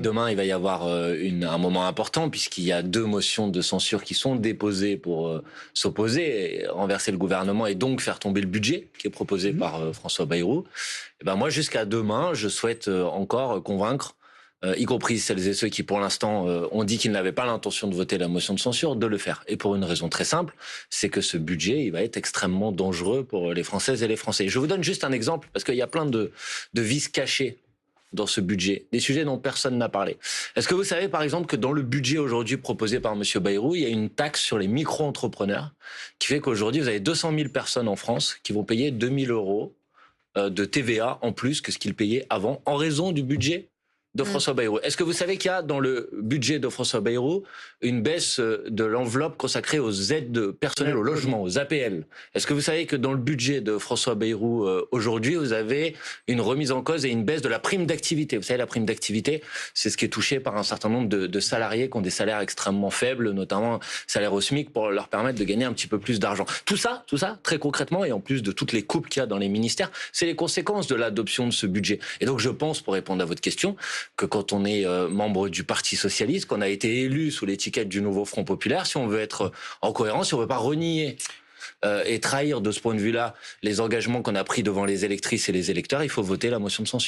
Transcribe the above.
Demain, il va y avoir un moment important puisqu'il y a 2 motions de censure qui sont déposées pour s'opposer, et renverser le gouvernement et donc faire tomber le budget qui est proposé Mmh. par François Bayrou. Et ben moi, jusqu'à demain, je souhaite encore convaincre, y compris celles et ceux qui, pour l'instant, ont dit qu'ils n'avaient pas l'intention de voter la motion de censure, de le faire. Et pour une raison très simple, c'est que ce budget, il va être extrêmement dangereux pour les Françaises et les Français. Je vous donne juste un exemple, parce qu'il y a plein de vices cachés dans ce budget, des sujets dont personne n'a parlé. Est-ce que vous savez, par exemple, que dans le budget aujourd'hui proposé par M. Bayrou, il y a une taxe sur les micro-entrepreneurs qui fait qu'aujourd'hui, vous avez 200 000 personnes en France qui vont payer 2 000 euros de TVA en plus que ce qu'ils payaient avant en raison du budget de Mmh. François Bayrou. Est-ce que vous savez qu'il y a dans le budget de François Bayrou une baisse de l'enveloppe consacrée aux aides personnelles au logement, aux APL? Est-ce que vous savez que dans le budget de François Bayrou aujourd'hui, vous avez une remise en cause et une baisse de la prime d'activité? Vous savez, la prime d'activité, c'est ce qui est touché par un certain nombre de salariés qui ont des salaires extrêmement faibles, notamment salaire au SMIC, pour leur permettre de gagner un petit peu plus d'argent. Tout ça, très concrètement, et en plus de toutes les coupes qu'il y a dans les ministères, c'est les conséquences de l'adoption de ce budget. Et donc je pense, pour répondre à votre question, que quand on est membre du Parti socialiste, qu'on a été élu sous l'étiquette du nouveau Front populaire, si on veut être en cohérence, si on veut pas renier et trahir de ce point de vue-là les engagements qu'on a pris devant les électrices et les électeurs, il faut voter la motion de censure.